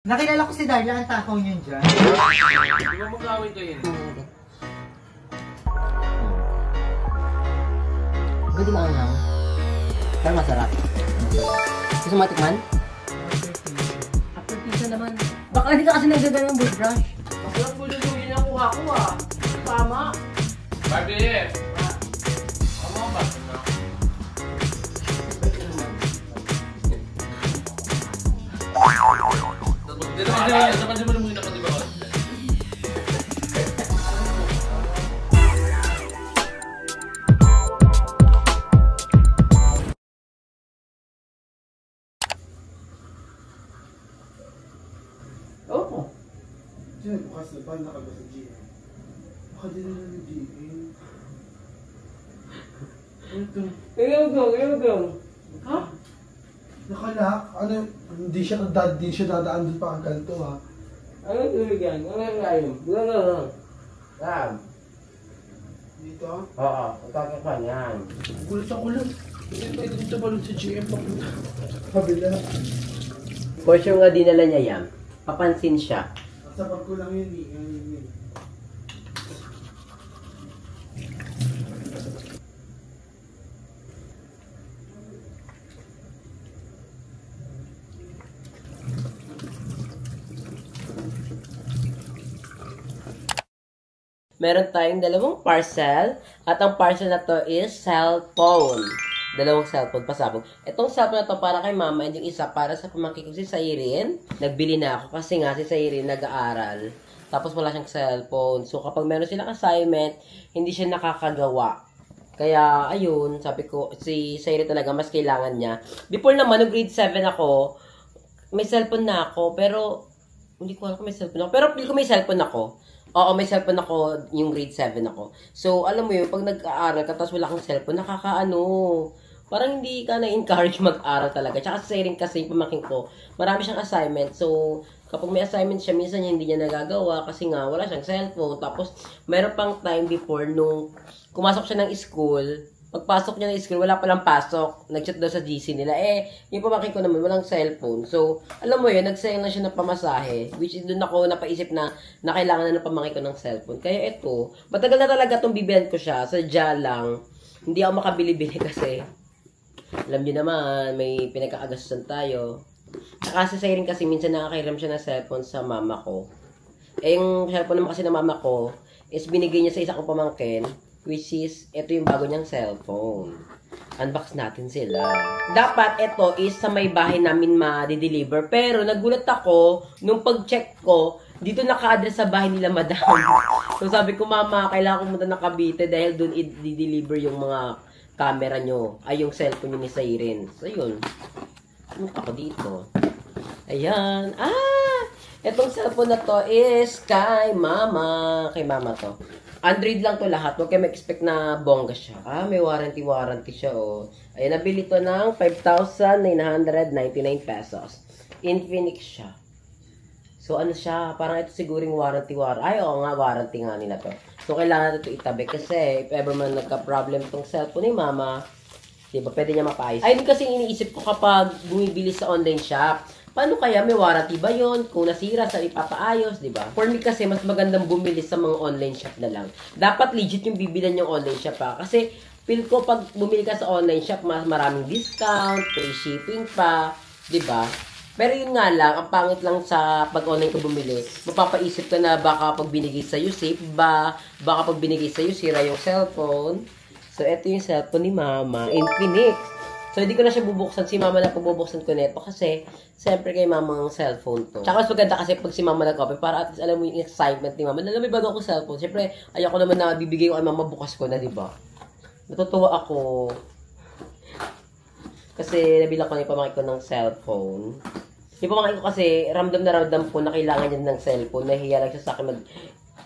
Nakilala ko si Darla, ang takaw niyan dyan. Di ba mag-awin kayo yun? Pwede maanghang. Pero masarap. Gusto mo matikman? After pizza naman. Baka hindi ka kasi nagdagan ng wood brush. Masarap po luluhin na kuha ko ah. Tama. Barbie! Tama ba? Dapat mo muna ka, di ba? Oo. Diyan, bukas na ba nakaba sa GM? Baka din na ng GM. Ito. Iyong. Ha? Nakalak. Ano, hindi siya dadaan doon pa ang kanto ha. Ano tulog yan? Ano yung kayo? Ano? Ram. Dito? Oo. Utangin pa yan. Kulat sa kulat. Hindi pwede dito balon sa GM papunta. Kabila. Course yung dinala niya yan. Papansin siya. Sa pag ko lang yun eh. Meron tayong dalawang parcel. At ang parcel na to is cellphone. Dalawang cellphone pasabog. Itong cellphone na to para kay mama. And yung isa para sa pamangkin ko si Sairin. Nagbili na ako kasi nga si Sairin nag-aaral. Tapos wala siyang cellphone. So kapag meron silang assignment, hindi siya nakakagawa. Kaya ayun, sabi ko, si Sairin talaga mas kailangan niya. Before naman, nung grade 7 ako, may cellphone na ako. Pero, hindi ko alam kung may cellphone ako. Pero feel ko may cellphone ako. Oo, may cellphone ako, yung grade 7 ako. So, alam mo yun, pag nag-aaral ka, tapos wala kang cellphone, nakakaano, parang hindi ka na-encourage mag-aral talaga. Tsaka sa rin kasi yung pamangkin ko, marami siyang assignment. So, kapag may assignment siya, minsan hindi niya nagagawa kasi nga wala siyang cellphone. Tapos, mayroon pang time before nung kumasok siya ng school, pagpasok niya ng school, wala palang pasok. Nag-chat daw sa GC nila. Yung pamangkin ko naman, walang cellphone. So, alam mo yun, nagsayang na siya ng pamasahe. Which is, doon ako napaisip na kailangan na ng pamangkin ko ng cellphone. Kaya ito, matagal na talaga itong bibilan ko siya. Sadya lang. Hindi ako makabili-bili kasi, alam niyo naman, may pinagkakagastusan tayo. Saka si Sairin kasi, minsan nakakairam siya ng cellphone sa mama ko. Yung cellphone naman kasi ng mama ko, is binigay niya sa isa kong pamangkin. Which is, ito yung bago niyang cellphone. Unbox natin sila. Dapat ito is sa may bahay namin ma-deliver. Pero nagulat ako, nung pag-check ko, dito naka-address sa bahay nila madam. So sabi ko, mama, kailangan ko muna ng Cavite dahil doon i-deliver yung mga camera nyo. Ay, yung cellphone nyo ni Sairin. So yun. Punta ko dito. Ayan. Itong cellphone na to is kay mama. Kay mama to. Android lang to lahat. Huwag kayo ma-expect na bongga siya. May warranty siya, oh. Ayan, nabili to ng 5,999 pesos. Infinix siya. So, ano siya? Parang ito siguring warranty. Ay, oo nga, warranty nga nila to. So, kailangan ito itabi. Kasi, if ever man nagka-problem tong cellphone ni mama, diba, pwede niya mapaayos. Ayun kasi iniisip ko kapag bumibili sa online shop. Paano kaya? May warranty ba yun? Kung nasira, sa ipapaayos, di ba? For me kasi, mas magandang bumili sa mga online shop na lang. Dapat legit yung bibilan yung online shop ha. Kasi, feel ko pag bumili ka sa online shop, mas maraming discount, free shipping pa, di ba? Pero yun nga lang, ang pangit lang sa pag online ko bumili, mapapaisip ka na baka pag binigay sa'yo, safe ba? Baka pag binigay sa'yo, sira yung cellphone. So, ito yung cellphone ni Mama, Infinix. So, hindi ko na siya bubuksan. Si mama na pabubuksan ko neto kasi, siyempre kay mama ang cellphone to. Tsaka mas maganda kasi pag si mama nag-open, para at least alam mo yung excitement ni mama. Alam mo, may bago akong cellphone. Siyempre, ayoko naman na bibigay ko kay mama, bukas ko na, di ba? Natutuwa ako. Kasi, nabilang ko na yung pamangkin ko ng cellphone. Yung pamangkin ko kasi, ramdam na ramdam po na kailangan niya ng cellphone. Nahiya lang siya sa akin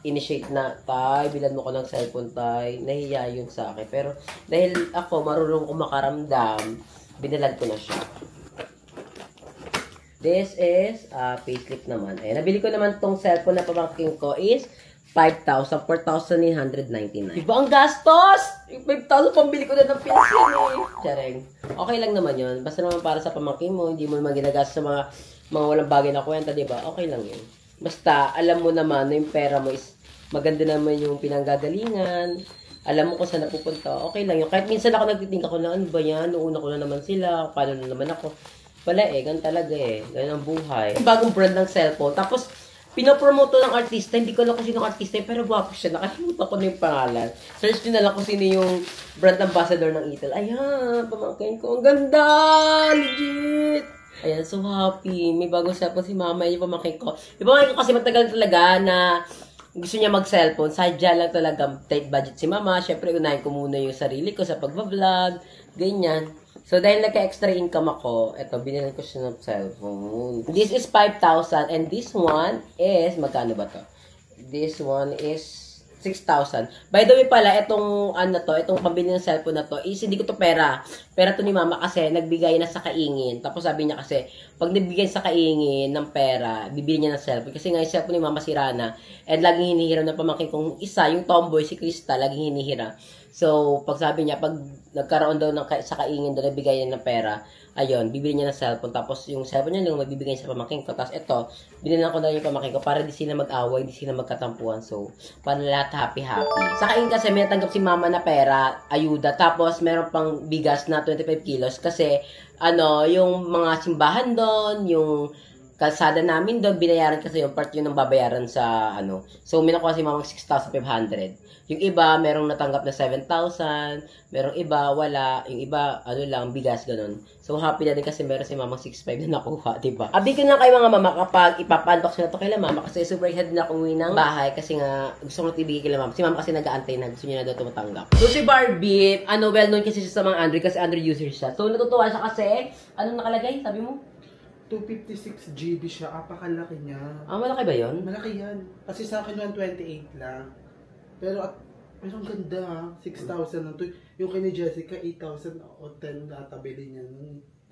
initiate na, tay, bilan mo ko ng cellphone, tay. Nahiya yun sa akin. Pero, dahil ako, marunong ko makaramdam, binalan ko na siya. This is, payslip naman. Nabili ko naman tong cellphone na pamangkin ko is 5,000, 4,999. Diba ang gastos? Yung 5,000, pambili ko na ng pension eh. Tsareng. Okay lang naman yun. Basta naman para sa pamangkin mo, hindi mo naman ginagastos sa mga mga walang bagay na kwenta, di ba? Okay lang yun. Basta, alam mo naman na yung pera mo is maganda naman yung pinanggagalingan. Alam mo kung saan napupunta. Okay lang yun. Kahit minsan ako nagtithink ako na, ano ba yan? Noong una ko na naman sila. Paano na naman ako? Wala ganun talaga Ganun ang buhay. Bagong brand ng cellphone. Tapos, pinopromote ng artista. Hindi ko alam kung sino ang artista pero gwapo siya. Nakalimutan ko na yung pangalan. Search nyo na lang kung sino yung brand ambassador ng Itel. Ayan, pamangkin ko. Ang ganda! Legit! Ayan, so happy. May bagong cellphone si mama. Yung pamangkin ko. Yung pamangkin ko kasi matagal talaga na gusto niya mag-cellphone. Sadya lang talaga tight budget si mama. Siyempre, unahin ko muna yung sarili ko sa pagbablog. Ganyan. So, dahil nagka-extra income ako, eto, binili ko siya ng cellphone. This is 5,000 and this one is, magkano ba to? This one is 6,000. By the way pala, itong pambili ng cellphone na to, is hindi ko to pera. Pera to ni mama kasi nagbigay na sa kaingin. Tapos sabi niya kasi, pag nagbigay sa kaingin ng pera, bibili niya ng cellphone. Kasi nga yung cellphone ni mama sira na. And laging hinihira na pamangkin kong isa, yung tomboy, si Krista, laging hinihira. So, pag sabi niya, pag nagkaroon daw sa kaingin daw, nabigay niya ng pera, ayun, bibili niya ng cellphone. Tapos, yung cellphone niya, yung magbibigay sa pamangkin ko. Tapos, ito, binilan ko na yung pamangkin ko para di sila mag-away, di sila magkatampuhan. So, para lahat happy-happy. Sa kaingin kasi, may natanggap si mama na pera, ayuda. Tapos, meron pang bigas na 25 kilos. Kasi, yung mga simbahan doon, yung kalsada namin doon, binayaran kasi yung part yun ng babayaran sa, So, minakuha si mamang 6,500. Yung iba, merong natanggap na 7,000. Merong iba, wala. Yung iba, lang, bigas, ganun. So, happy na din kasi meron si mamang 6,500 na nakuha, diba? Update ko lang kayo mga mama kapag ipapa-unbox na ito kay mama kasi super excited na umuwi ng bahay kasi nga gusto ko ibigay kay mama. Si mama kasi nag-aantay na gusto niya na daw tumatanggap. So, si Barbie, well-known kasi siya sa mga Android kasi Android user siya. So, natutuwa siya kasi, anong nakalagay? Sabi mo? 256 GB siya. Apakalaki niya. Malaki ba yun? Malaki yan. Kasi sa akin 128 lang. Pero ang ganda 6,000 lang to. Yung kay ni Jessica, 8,000 o 10 na tabili niya.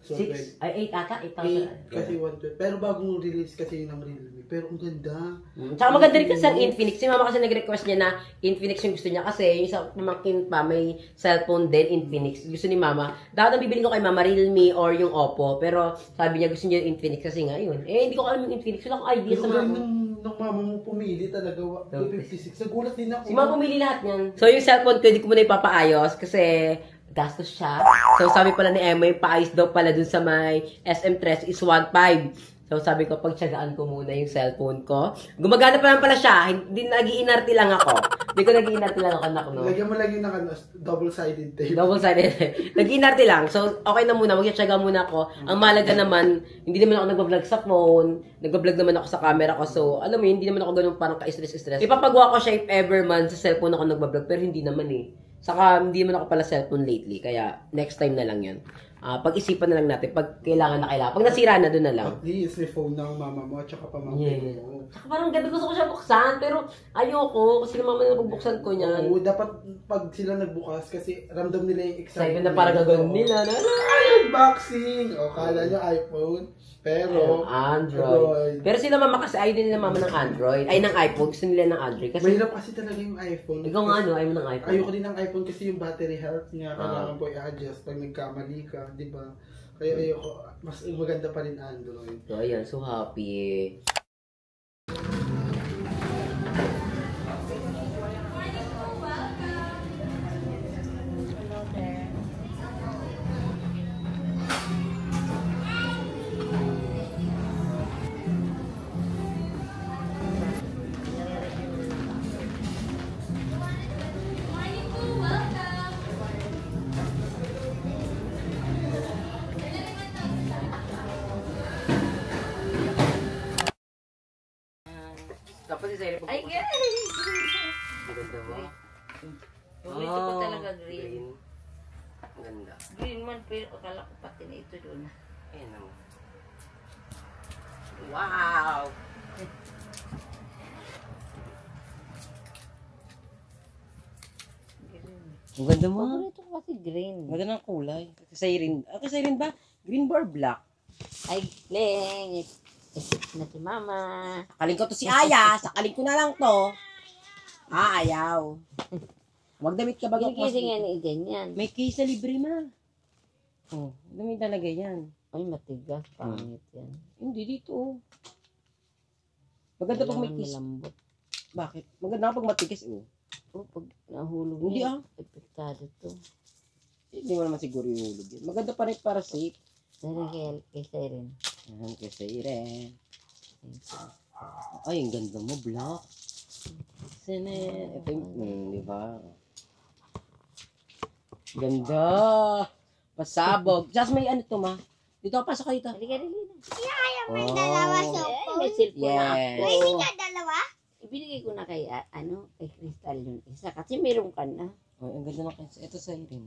So, 6? Ay, 8 ata? 8 kasi 120. Pero bagong release kasi yun ng Realme. Pero ang ganda. Tsaka maganda rin kasi ang Infinix. Si mama kasi nag-request niya na Infinix yung gusto niya. Kasi yung sa pamangkin pa, may cellphone din, Infinix. Gusto ni mama. Dapat ang bibili ko kay mama, Realme or yung Oppo. Pero sabi niya gusto niya yung Infinix kasi nga yun. Hindi ko alam yung Infinix. Wala akong idea sa mama. Nung mama mo pumili talaga, 256. Nagulat din ako. Si mama pumili lahat yan. So yung cellphone ko, hindi ko muna ipapaayos kasi gastos siya. So sabi pala ni Emma, yung paayos daw pala dun sa may SM3 is 1.5. So sabi ko, pagtsagaan ko muna yung cellphone ko. Gumagana pa lang pala siya. Hindi nag-iinarte lang ako. Hindi ko nag-iinarte lang ako, anak, no? Lagyan mo lang yung double-sided tape. Double-sided. Nag-iinarte lang. So, okay na muna. Magtsaga muna ako. Ang malaga naman, hindi naman ako nag-vlog sa phone. Nag-vlog naman ako sa camera ko. So, alam mo, hindi naman ako ganun parang ka-stress. Ipapagawa ko siya if ever man sa cellphone ako nag-vlog. Pero hindi naman Saka, hindi naman ako pala cellphone lately. Kaya, next time na lang yun. Pag-isipan na lang natin. Pag kailangan na kailangan. Pag nasira na, doon na lang. At least may phone ng mama mo at saka pamangkin mo. Saka parang ganda gusto ko siya buksan. Pero ayoko. Kasi mama na nagbuksan ko niyan. Oo, dapat pag sila nagbukas kasi ramdam nila yung excitement. Na parang gagawin nila. Unboxing! O, kala nyo iPhone. Pero, Android. Pero sila mama kasi ayaw din nila mama ng Android. Ay, ng iPhone. Gusto nila ng Android. Kasi mahirap kasi talaga yung iPhone. Ikaw nga ayaw ng iPhone. Ayoko din ng iPhone kasi yung battery health niya. Kailangan po i-adjust pag nagkamali ka. Di ba? Kaya ayoko. Mas maganda pa rin Android. So, ayan. So happy. Dapat si Sarah pag- Ay, guys! Ganda ba? Gusto ko talaga green. Ang ganda. Green man, pero akala ko pati na ito doon. Ayan naman. Wow! Green. Ang ganda mo. Paborito ko kasi green. Ang ganda ng kulay. Kasi Siren ba? Green or black? Ay, Leng! Isip na si Mama. Sakaling ko to si Aya. Sakaling ko na lang to. Ayaw. Magdamit ka bago Hindi kasi nga ni ganyan. May case na libre ma. Oh, damit talaga yan. Ay, matigas. Pangit yan. Hindi dito. Maganda pag may Kailangan kiss. malambot. Bakit? Maganda pag matigas Pag nahulog Hindi yan, epektado to. Hindi mo naman siguro yung hulog yun. Maganda pa rin para safe. Dahil kay Siren. Ayan, kasi Iren. Ay, ang ganda mo, Block. Sinin. Ito yung, di ba? Ganda. Pasabog. Just may ano to, ma. Dito, pasok ka dito. Halika, dali na. May dalawa Eh, may cellphone na ako. Yes. Hindi nga dalawa? Ibinigay ko na kay, kay Crystal yung isa. Kasi meron ka na. Oh, ang ganda ng kasi. Ito sa Iren.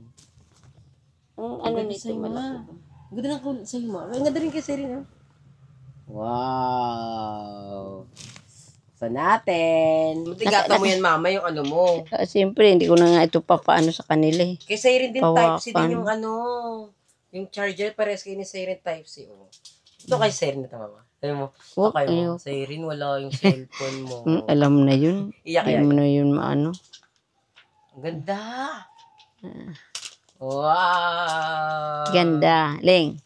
Ang Ang ano ganda nito, sa'yo, ma. malaki ba? Ang ganda ng kulay sa'yo, ma. Ang ganda rin kasi rin, ha? Wow. So natin. Matigata mo yan, mama, yung ano mo. Siyempre, hindi ko na nga ito papaano sa kanila eh. Kay Siren din Type-C Pawakan. din yung ano. Yung charger, pares kayo ni Siren Type-C. Oh. Ito kay Siren na ito, mama. Sabi mo, Wag, okay ayaw. mo. Siren, wala yung cellphone mo. Alam na yun. Iyak Hindi yan. mo na yun maano. Ang ganda. Wow. Ganda. Leng.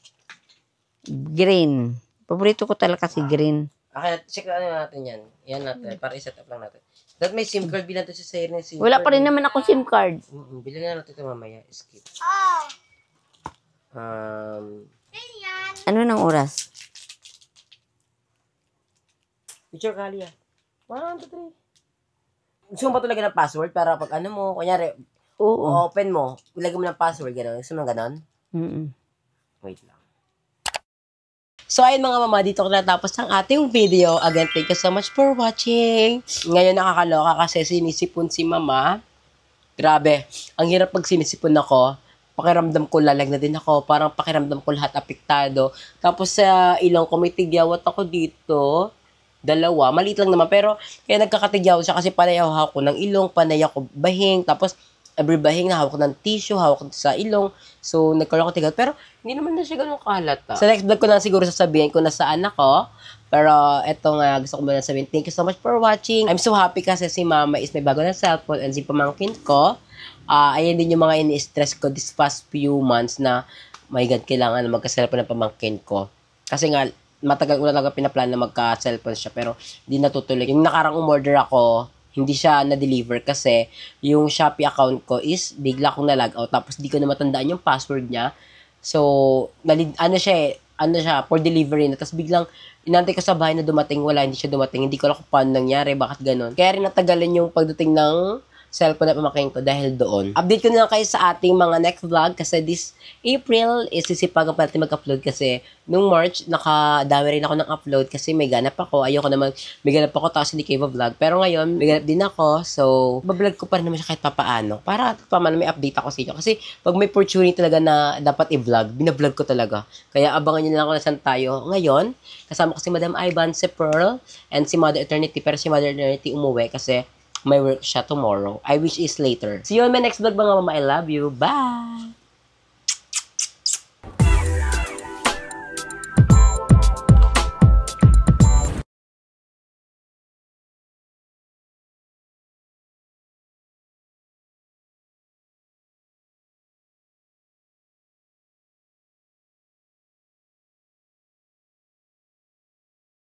Green. Paborito ko talaga si green. Okay, check na natin yan. Yan natin, para i-set up lang natin. Dapat may SIM card, bilang to si Siren. SIM Wala card. pa rin naman akong SIM card. Bilang na natin ito mamaya. Skip. Oh. Ganyan. Ano ng oras? Picture Kalia. 1, 2, 3. Gusto mo ba talaga ng password para pag ano mo, kunyari, Oo. open mo, ilagay mo ng password, gano'n. Gusto mo gano'n? Mm-mm. Wait lang. So, ayun mga mama, dito ko natapos ang ating video. Again, thank you so much for watching. Ngayon nakakaloka kasi sinisipon si mama. Grabe, ang hirap pag sinisipon ako. Pakiramdam ko lalag na din ako. Parang pakiramdam ko lahat apektado. Tapos sa ilong ko may tigyawat ako dito. 2, maliit lang naman. Pero kaya nagkakatigyaw siya kasi panayaw ako ng ilong, panayaw ko bahing. Tapos every bahing na hawak ko ng tissue, hawak ko sa ilong. So, nagkaroon ko tigaw. Pero, hindi naman na siya ganun kahalata. Sa next vlog ko na siguro sasabihin kung nasaan ako. Pero, eto nga, gusto ko muna sabihin, thank you so much for watching. I'm so happy kasi si mama is may bago na cellphone and si pamangkin ko. Ayan din yung mga ini-stress ko this past few months na, my God, kailangan na magka-cellphone ng pamangkin ko. Kasi nga, matagal ko na talaga pinaplan na magka-cellphone siya. Pero, hindi natutuloy. Yung nakarang umorder ako, hindi siya na-deliver kasi yung Shopee account ko is bigla kong na-log out tapos di ko na matandaan yung password niya. So, ano siya for delivery na. Tapos biglang inantay ko sa bahay na dumating, hindi siya dumating. Hindi ko alam kung paano nangyari, bakit ganun. Kaya rin natagalan yung pagdating ng cellphone na pamakain ko dahil doon. Update ko na lang kayo sa ating mga next vlog kasi this April is sisipagan pa natin mag-upload kasi nung March, nakadami rin ako ng upload kasi may ganap ako. Ayoko naman, may ganap ako tapos hindi kayo vlog. Pero ngayon, may ganap din ako. So, bablog ko pa rin naman siya kahit papaano. Para paano may update ako sa inyo. Kasi pag may opportunity talaga na dapat i-vlog, binablog ko talaga. Kaya abangan nyo na lang kung nasan tayo. Ngayon, kasama ko si Madam Ivan, si Pearl, and si Mother Eternity. Pero si Mother Eternity umuwi kasi may work siya tomorrow. I wish is later. See you on my next vlog mga mama. I love you. Bye!